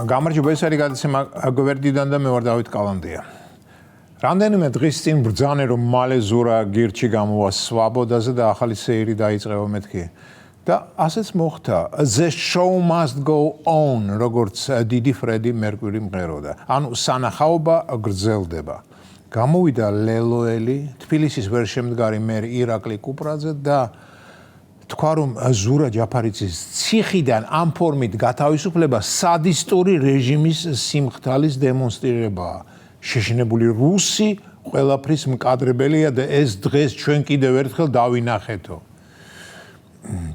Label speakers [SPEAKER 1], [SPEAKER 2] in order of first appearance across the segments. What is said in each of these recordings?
[SPEAKER 1] გამარჯობა, ეს არის გადაცემა გვერდიდან და მე ვარ დავით კალანდია. რამდენიმე დღის წინ ბრძანე რომ მალე ზურა გირჩი გამოვა სვაბოდაზე და ახალი სეირი დაიწყება მეთქი. და ასეც მოხდა. The show must go on, როგორც დიდი ფრედი მერკვირი მღეროდა. ანუ სანახაობა გრძელდება. გამოვიდა ლელოელი, თბილისის ვერ შემდგარი მერი ირაკლი კუპრაძე და თქვა რომ ზურა ჯაფარიძის ციხიდან ამ ფორმით გათავისუფლება სადისტური რეჟიმის სიმხთალის დემონსტრირებაა. შეშინებული რუსი ყველაფრის მკადრებელია და ეს დღეს ჩვენ კიდევ ერთხელ დავინახეთო.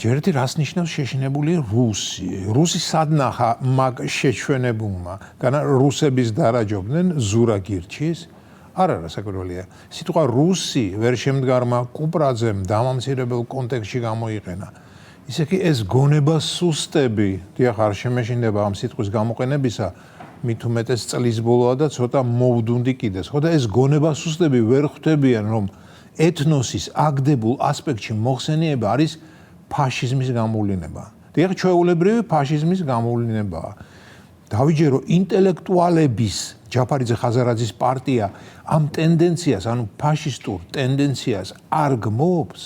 [SPEAKER 1] ჯერეთი რას ნიშნავს შეშინებული რუსი? რუსი სადნახა მაგ შეჩვენებულმა, განა რუსების დარაჯობდნენ ზურა გირჩის? არა, საკურველია. სიტყვა რუსი ვერ შემდგარმა კუპრაძემ დამამცირებელ კონტექსტში გამოიყენა. ისე კი ეს გონება სუსტები, დიახ, არ შემეშინდება ამ სიტყვის გამოყენებისა, მით უმეტეს წლის ბოლოა და ცოტა მოვდუნდი კიდეს. ხო და ეს გონება სუსტები ვერ ხვდებიან, რომ ეთნოსის აგდებულ ასპექტში მოხსენიება არის ფაშიზმის გამოვლინება. დიახ, ჩვეულებრივი ფაშიზმის გამოვლინებაა. დავიჯერო ინტელექტუალების ჯაფარიძე ხაზარაძის პარტია ამ ტენდენციას, ანუ ფაშისტურ ტენდენციას არ გმობს.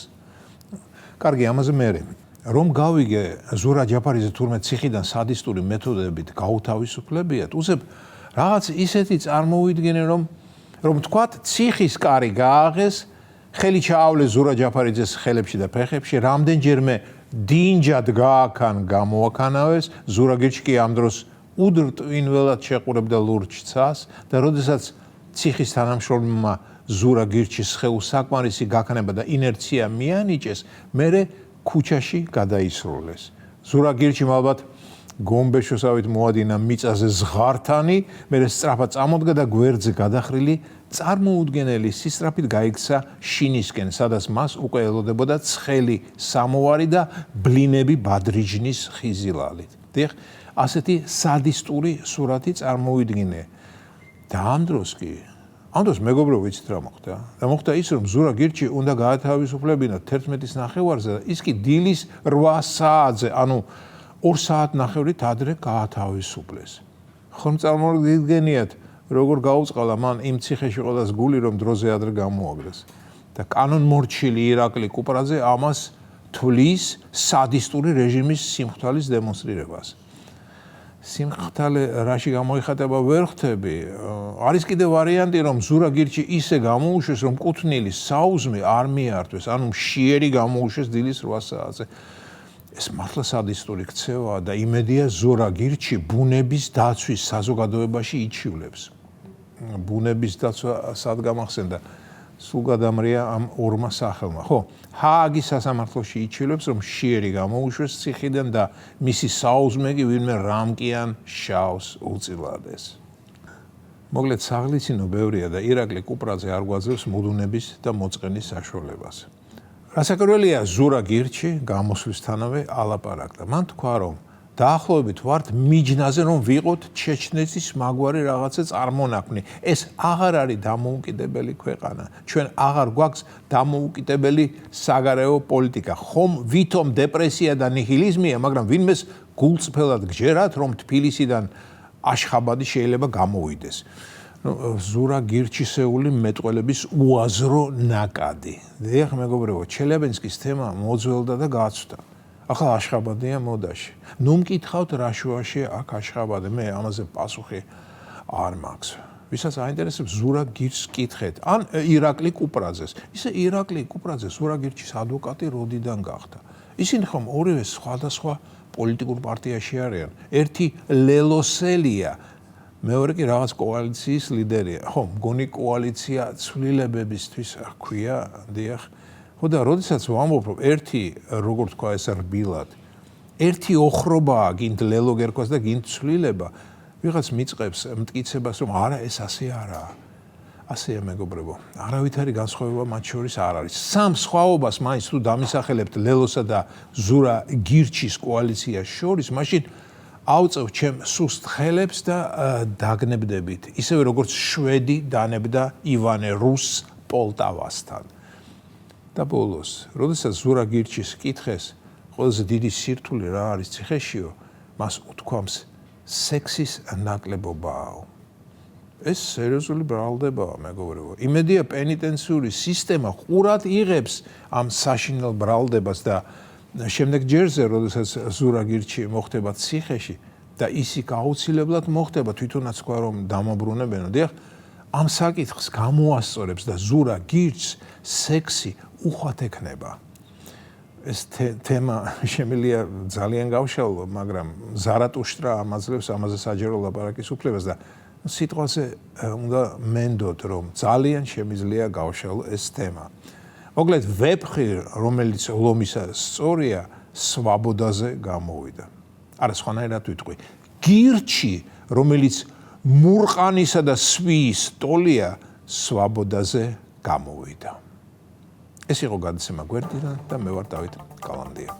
[SPEAKER 1] კარგი, ამაზე მერე რომ გავიგე ზურა ჯაფარიძე თურმე ციხიდან სადისტური მეთოდებით გაუთავისუფლებიათ, უცებ რაღაც ისეთი წარმოვიდგენე რომ თქვათ ციხის კარი გააღეს, ხელი ჩაავლეს ზურა ჯაფარიძეს ხელებში და ფეხებში, რამდენჯერმე დინჯად გააქან გამოაქანავეს, ზურა გირჩი კი ამ დროს უდრტვინველად შეყურებდა ლურჯცას და როდესაც ციხის თანამშრომლმა ზურა გირჩის სხეულს საკმარისი გაქნება და ინერცია მიანიჭეს, მერე ქუჩაში გადაისროლეს. ზურა გირჩიმ ალბათ გომბეშოსავით მოადინა მიწაზე ზღართანი, მერე სწრაფად წამოდგა და გვერდზე გადახრილი წარმოუდგენელი სისწრაფით გაიქცა შინისკენ, სადაც მას უკვე ელოდებოდა ცხელი სამოვარი და ბლინები ბადრიჯნის ხიზილალით. დიახ, ასეთი სადისტური სურათი წარმოვიდგინე. და ამ დროს მეგობრებო ვიცით რა მოხდა? და მოხდა ის, რომ ზურა გირჩი უნდა გაათავისუფლებინა 11-ის ნახევარზე და ის კი დილის 8 საათზე, ანუ 2 საათნახევრით ადრე გაათავისუფლეს. ხომ წარმოგიდგენიათ, როგორ გაუწყალა მან იმ ციხეში ყველას გული, რომ დროზე ადრე გამოაგდეს. და კანონმორჩილი ირაკლი კუპრაძე ამას თვლის სადისტური რეჟიმის სიმხთალის დემონსტრირებას. სიმხთალე რაში გამოიხატება ვერ ხვდები. არის კიდევ ვარიანტი, რომ ზურა გირჩი ისე გამოუშვეს, რომ კუთვნილი საუზმე არ მიართვეს, ანუ მშიერი გამოუშვეს დილის 8 საათზე. ეს მართლა სადისტური ქცევაა და იმედია ზურა გირჩი ბუნების დაცვის საზოგადოებაში იჩივლებს. ბუნების დაცვა სად გამახსენდა? სულ გადამრია ამ ორმა სახელმა. ხო, ჰააგის სასამართლოში იჩივლებს, რომ მშიერი გამოუშვეს ციხიდან და მისი საუზმე კი ვინმე რამკიან შავს უწილადეს. მოკლედ საღლიცინო ბევრია და ირაკლი კუპრაძე არ გვაძლევს მოდუნების და მოწყენის საშუალებას. რასაკურველია ზურა გირჩი გამოსვლისთანავე ალაპარაკდა. მან თქვა, რომ დაახლოებით ვართ მიჯნაზე, რომ ვიყოთ ჩეჩნეთის მაგვარი რაღაცა წარმონაქმნი. ეს აღარ არის დამოუკიდებელი ქვეყანა. ჩვენ აღარ გვაქვს დამოუკიდებელი საგარეო პოლიტიკა. ხომ ვითომ დეპრესია და ნიჰილიზმია, მაგრამ ვინმეს გულწრფელად გჯერათ, რომ თბილისიდან აშხაბადი შეიძლება გამოვიდეს. ზურა გირჩისეული მეტყველების უაზრო ნაკადი. დიახ, მეგობრებო, ჩელაბინსკის თემა მოძველდა და გაცვდა. ახლა აშხაბადია მოდაში. ნუ მკითხავთ რა შუაშია აქ აშხაბადი, მე ამაზე პასუხი არ მაქვს. ვისაც აინტერესებს ზურა გირჩს კითხეთ, ან ირაკლი კუპრაძეს. ისე ირაკლი კუპრაძე ზურა გირჩის ადვოკატი როდიდან გახდა? ისინი ხომ ორივე სხვადასხვა პოლიტიკურ პარტიაში არიან. ერთი ლელოსელია, მეორე კი რაღაც კოალიციის ლიდერია. ხო, მგონი კოალიცია ცვლილებებისთვის ჰქვია, დიახ. ხო და როდესაც ვამბობ, რომ ერთი, როგორ თქვა ეს რბილად, ერთი ოხრობაა, გინდ ლელო გერკვას და გინდ ცვლილება, ვიღაც მიწყებს მტკიცებას, რომ არა, ეს ასე არაა. ასეა მეგობრებო, არავითარი განსხვავება მათ შორის არ არის. სამ სხვაობას მაინც თუ დამისახელებთ ლელოსა და ზურა გირჩის კოალიციას შორის, მაშინ ავწევ ჩემ სუსტ ხელებს და დაგნებდებით, ისევე როგორც შვედი დანებდა ივანე რუსს პოლტავასთან. და ბოლოს, როდესაც ზურა გირჩის კითხეს, ყველაზე დიდი სირთულე რა არის ციხეშიო, მას უთქვამს სექსის ნაკლებობაა. ეს სერიოზული ბრალდებაა, მეგობრებო. იმედია პენიტენციური სისტემა ყურად იღებს ამ საშინელ ბრალდებას და შემდეგ ჯერზე, როდესაც ზურაგირჩი მოხდება ციხეში და ისიქ აუცილებლად მოხდება, თვითონაც თქვა რომ დამაბრუნებენო. დიახ, ამ საკითხს გამოასწორებს და ზურაგირჩს სექსი უხვად ექნება. ეს თემა შემიძლია ძალიან გავშალო, მაგრამ ზარატუშტრა ამაძლევს ამაზე საჯარო ლაპარაკის უფლებას და სიტყვაზე უნდა მენდოთ, რომ ძალიან შემიძლია გავშალო ეს თემა. მოკლედ, ვეფხვი, რომელიც ლომისა სწორია, სვაბოდაზე გამოვიდა. არა, სხვანაირად ვიტყვი. გირჩი, რომელიც მურყანისა და სვიის ტოლია, სვაბოდაზე გამოვიდა. ეს იყო გადაცემა გვერდიდან და მე ვარ დავით კალანდია.